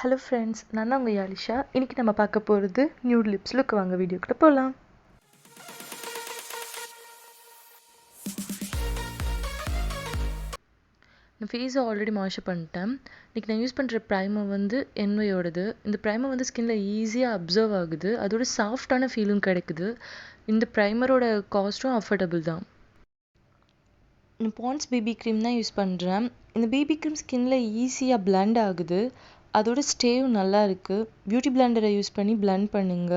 Hello friends, நான் தான் உங்கள் யாழிஷா. இன்னைக்கு நம்ம பார்க்க போகிறது Nudelips look. வாங்க வீடியோக்குள்ள போகலாம். நான் ஃபேஸை ஆல்ரெடி மாய்ஸ்சர் பண்ணிட்டேன். இன்றைக்கி நான் யூஸ் பண்ணுற ப்ரைமர் வந்து NYயோடது. இந்த ப்ரைமர் வந்து ஸ்கின்ல ஈஸியாக அப்சர்வ் ஆகுது, அதோட சாஃப்டான ஃபீலும் கிடைக்குது. இந்த ப்ரைமரோட காஸ்ட்டும் அஃபோர்டபுள் தான். நான் பாண்ட்ஸ் பேபி க்ரீம் தான் யூஸ் பண்ணுறேன். இந்த பேபி க்ரீம் ஸ்கின்ல ஈஸியாக பிளெண்ட் ஆகுது, அதோட ஸ்டேவும் நல்லா இருக்குது. பியூட்டி பிளெண்டரை யூஸ் பண்ணி பிளெண்ட் பண்ணுங்க.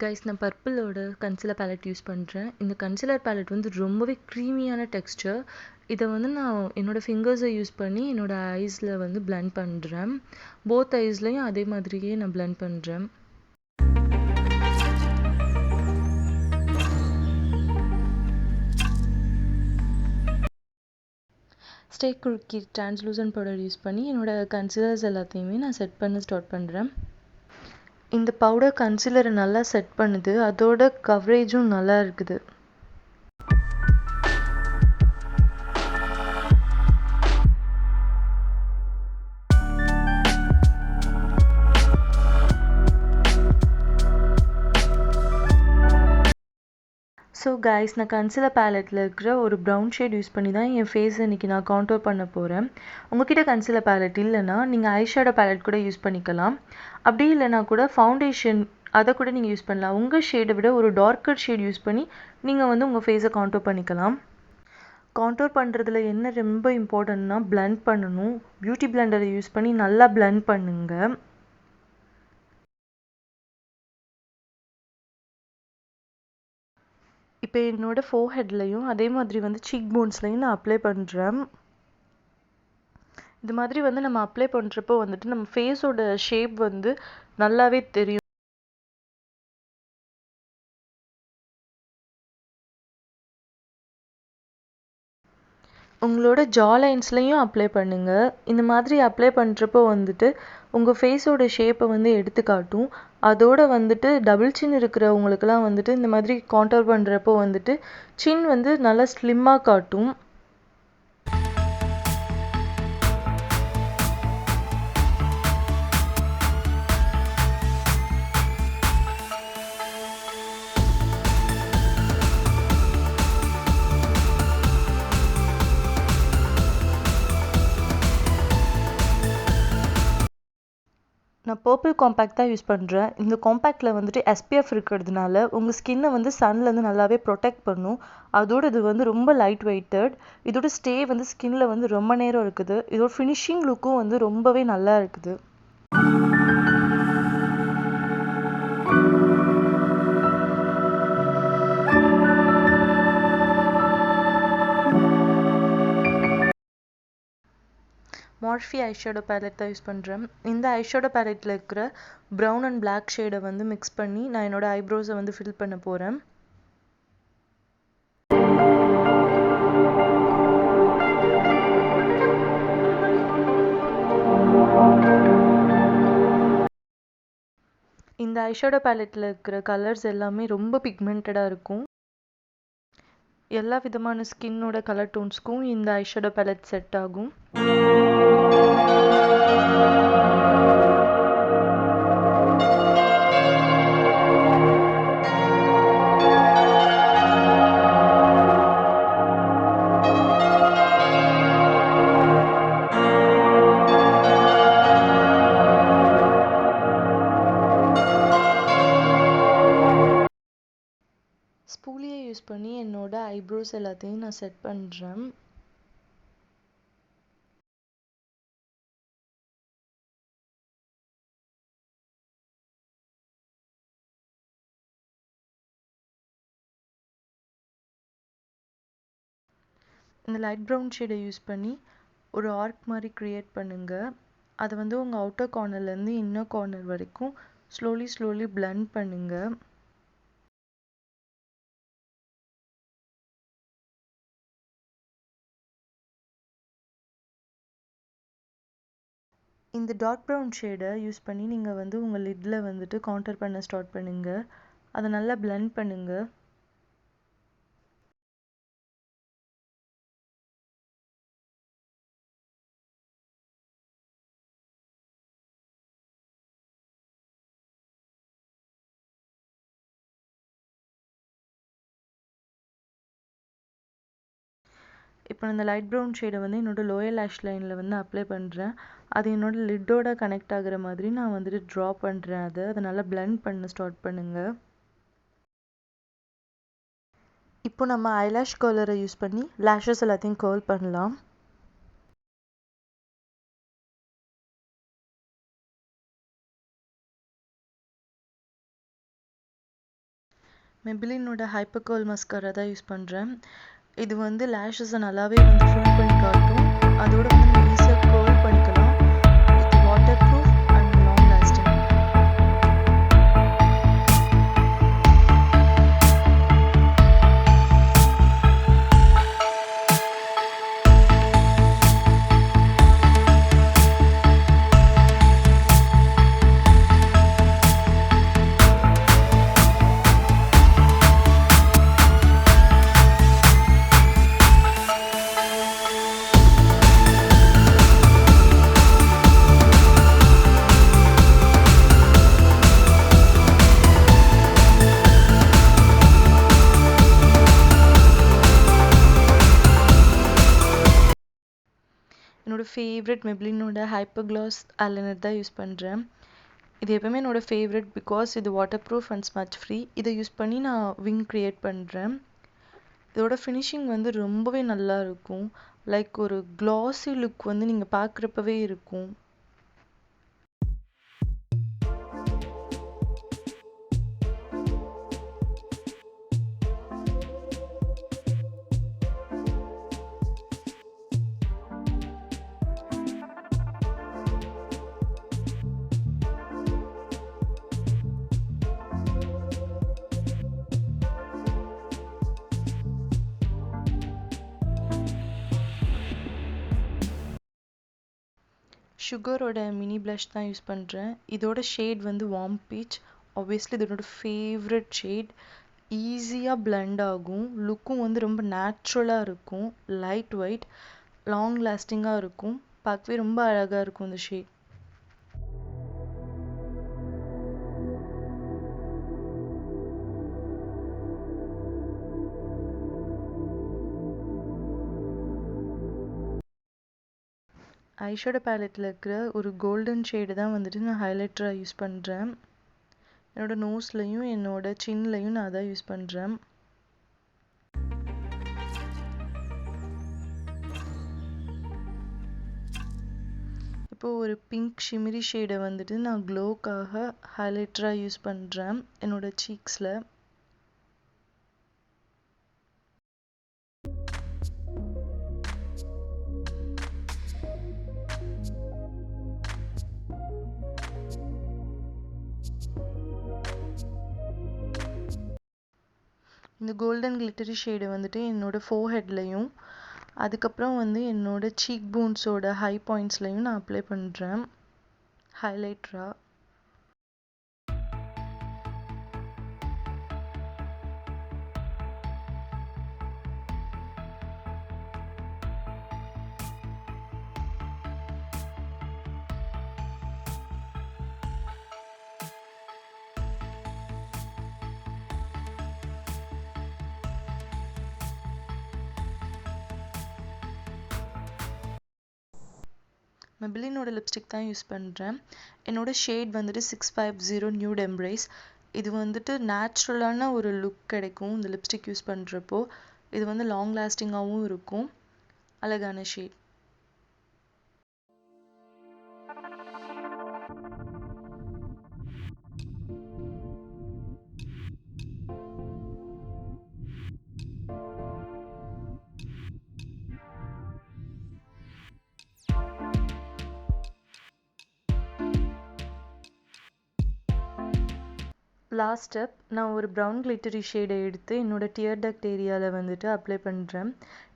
கைஸ், நான் பர்பிளோட கன்சிலர் பேலட் யூஸ் பண்ணுறேன். இந்த கன்சிலர் பேலட் வந்து ரொம்பவே க்ரீமியான டெக்ஸ்டர். இதை வந்து நான் என்னோடய ஃபிங்கர்ஸை யூஸ் பண்ணி என்னோடய ஐஸில் வந்து பிளெண்ட் பண்ணுறேன். போத் ஐஸ்லையும் அதே மாதிரியே நான் பிளெண்ட் பண்ணுறேன். ஸ்டே குர்க்கி டிரான்ஸ்லூசன்ட் பவுடர் யூஸ் பண்ணி என்னோடய கன்சிலர்ஸ் எல்லாத்தையுமே நான் செட் பண்ண ஸ்டார்ட் பண்ணுறேன். இந்த பவுடர் கன்சிலரை நல்லா செட் பண்ணுது, அதோட கவரேஜும் நல்லா இருக்குது. ஸோ கைஸ், நான் கன்சிலர் பேலட்டில் இருக்கிற ஒரு ப்ரௌன் ஷேட் யூஸ் பண்ணி தான் என் ஃபேஸை இன்றைக்கி நான் கான்டோர் பண்ண போகிறேன். உங்கள்கிட்ட கன்சிலர் பேலட் இல்லைன்னா நீங்கள் ஐஷேடோ பேலட் கூட யூஸ் பண்ணிக்கலாம். அப்படி இல்லைனா கூட ஃபவுண்டேஷன் அதை கூட நீங்கள் யூஸ் பண்ணலாம். உங்கள் ஷேடை விட ஒரு டார்க்கர் ஷேட் யூஸ் பண்ணி நீங்கள் வந்து உங்கள் ஃபேஸை கான்டோர் பண்ணிக்கலாம். கான்டோர் பண்ணுறதுல என்ன ரொம்ப இம்பார்ட்டன்ட்னா பிளெண்ட் பண்ணணும். பியூட்டி பிளெண்டரை யூஸ் பண்ணி நல்லா பிளெண்ட் பண்ணுங்கள். இப்போ என்னோடய ஃபோர்ஹெட்லையும் அதே மாதிரி வந்து சீக் போன்ஸ்லையும் நான் அப்ளை பண்ணுறேன். இது மாதிரி வந்து நம்ம அப்ளை பண்ணுறப்போ வந்துட்டு நம்ம ஃபேஸோட ஷேப் வந்து நல்லாவே தெரியும். உங்களோட ஜா லைன்ஸ்லையும் அப்ளை பண்ணுங்கள். இந்த மாதிரி அப்ளை பண்ணுறப்போ வந்துட்டு உங்கள் ஃபேஸோட ஷேப்பை வந்து எடுத்து காட்டும். அதோடு வந்துட்டு டபுள் சின் இருக்கிறவங்களுக்கெல்லாம் வந்துட்டு இந்த மாதிரி கான்டோர் பண்ணுறப்போ வந்துட்டு சின் வந்து நல்லா ஸ்லிம்மாக காட்டும். நான் பர்பிள் காம்பேக்ட் தான் யூஸ் பண்ணுறேன். இந்த காம்பேக்டில் வந்துட்டு SPF இருக்கிறதுனால உங்கள் ஸ்கின்னை வந்து சன்லேருந்து நல்லாவே ப்ரொடெக்ட் பண்ணும். அதோடு இது வந்து ரொம்ப லைட் வெயிட்டட். இதோட ஸ்டே வந்து ஸ்கின்ல வந்து ரொம்ப நேரம் இருக்குது. இதோட ஃபினிஷிங் லுக்கும் வந்து ரொம்பவே நல்லா இருக்குது. மார்ஃபி ஐஷேடோ பேலட் தான் யூஸ் பண்ணுறேன். இந்த ஐஷேடோ பேலட்டில் இருக்கிற ப்ரௌன் அண்ட் பிளாக் ஷேடை வந்து மிக்ஸ் பண்ணி நான் என்னோடய ஐப்ரோஸை வந்து ஃபில் பண்ண போகிறேன். இந்த ஐஷேடோ பேலட்டில் இருக்கிற கலர்ஸ் எல்லாமே ரொம்ப பிக்மெண்டடாக இருக்கும். எல்லா விதமான ஸ்கின்னோட கலர் டோன்ஸ்க்கும் இந்த ஐஷேடோ பேலட் செட் ஆகும். ஸ்பூலியை யூஸ் பண்ணி என்னோட ஐப்ரோஸ் எல்லாத்தையும் நான் செட் பண்ணுறேன். இந்த லைட் ப்ரௌன் ஷேடை யூஸ் பண்ணி ஒரு ஆர்க் மாதிரி க்ரியேட் பண்ணுங்கள். அதை வந்து உங்கள் அவுட்டர் கார்னர்லேருந்து இன்னர் கார்னர் வரைக்கும் ஸ்லோலி பிளெண்ட் பண்ணுங்கள். இந்த டார்க் ப்ரௌன் ஷேடை யூஸ் பண்ணி நீங்கள் வந்து உங்கள் லிட்டில் வந்துட்டு கான்டோர் பண்ண ஸ்டார்ட் பண்ணுங்கள். அதை நல்லா பிளெண்ட் பண்ணுங்கள். இப்போ இந்த லைட் ப்ரௌன் ஷேடை வந்து என்னோட லோயர் லேஷ் லைனில் வந்து அப்ளை பண்ணுறேன். அது என்னோட லிட்டோட கனெக்ட் ஆகுற மாதிரி நான் வந்துட்டு ட்ரா பண்ணுறேன். அதை நல்லா பிளெண்ட் பண்ண ஸ்டார்ட் பண்ணுங்கள். இப்போ நம்ம ஐலாஷ் கர்லரை யூஸ் பண்ணி லேஷஸ் எல்லாத்தையும் கர்ல் பண்ணலாம். மெபிலினோட ஹைப்பர் கர்ல் மஸ்காரா தான் யூஸ் பண்ணுறேன். இது வந்து லேஷஸை நல்லாவே வந்து ஃபுல் பண்ணி காட்டும். அதோட வந்து நம்ம ஈஸியாக கர்ல் பண்ணிக்கலாம். இது water proof and long lasting. என்னோட ஃபேவரட் மெபிலினோட ஹைப்பர் க்ளாஸ் ஐலைனர் தான் யூஸ் பண்ணுறேன். இது எப்பவுமே என்னோட ஃபேவரட் பிகாஸ் இது water proof and smudge free. இதை யூஸ் பண்ணி நான் விங் க்ரியேட் பண்ணுறேன். இதோட ஃபினிஷிங் வந்து ரொம்பவே நல்லா இருக்கும். லைக் ஒரு க்ளாஸி லுக் வந்து நீங்கள் பார்க்குறப்பவே இருக்கும். சுகரோட மினி ப்ளஷ் தான் யூஸ் பண்ணுறேன். இதோட ஷேட் வந்து வார்ம் பீச். ஆப்வியஸ்லி இதோட ஃபேவரட் ஷேட். ஈஸியாக பிளெண்ட் ஆகும். லுக்கும் வந்து ரொம்ப நேச்சுரலாக இருக்கும். லைட் ஒயிட், லாங் லாஸ்டிங்காக இருக்கும். பார்க்கவே ரொம்ப அழகாக இருக்கும் இந்த ஷேட். ஐஷேடோ பேலட்டில் இருக்கிற ஒரு கோல்டன் ஷேடு தான் வந்துட்டு நான் ஹைலைட்டராக யூஸ் பண்ணுறேன். என்னோட நோஸ்லையும் என்னோட சின்லையும் நான் அதான் யூஸ் பண்ணுறேன். இப்போது ஒரு பிங்க் ஷிமரி ஷேடை வந்துட்டு நான் க்ளோக்காக ஹைலைட்டராக யூஸ் பண்ணுறேன் என்னோட சீக்ஸில். இந்த கோல்டன் கிளிட்டரி ஷேடை வந்துட்டு என்னோட ஃபோர்ஹெட்லையும் அதுக்கப்புறம் வந்து என்னோட சீக் போன்ஸோட ஹை பாயிண்ட்ஸ்லையும் நான் அப்ளை பண்ணுறேன் ஹைலைட்டராக. மெபிலினோட லிப்ஸ்டிக் தான் யூஸ் பண்ணுறேன். என்னோட ஷேட் வந்துட்டு 650 நியூட் எம்ப்ரேஸ். இது வந்துட்டு நேச்சுரலான ஒரு லுக் கிடைக்கும் இந்த லிப்ஸ்டிக் யூஸ் பண்ணுறப்போ. இது வந்து லாங் லாஸ்டிங்காகவும் இருக்கும். அழகான ஷேட். லாஸ்ட் ஸ்டெப், நான் ஒரு ப்ரௌன் கிளிட்டரி ஷேடை எடுத்து என்னோட டியர் டக்ட் ஏரியாவில் வந்துட்டு அப்ளை பண்ணுறேன்.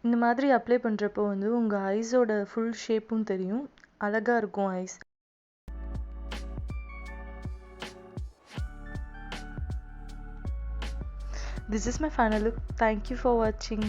இந்த மாதிரி அப்ளை பண்ணுறப்போ வந்து உங்கள் ஐஸோட ஃபுல் ஷேப்பும் தெரியும். அழகாக இருக்கும் ice. This is my final look. Thank you for watching.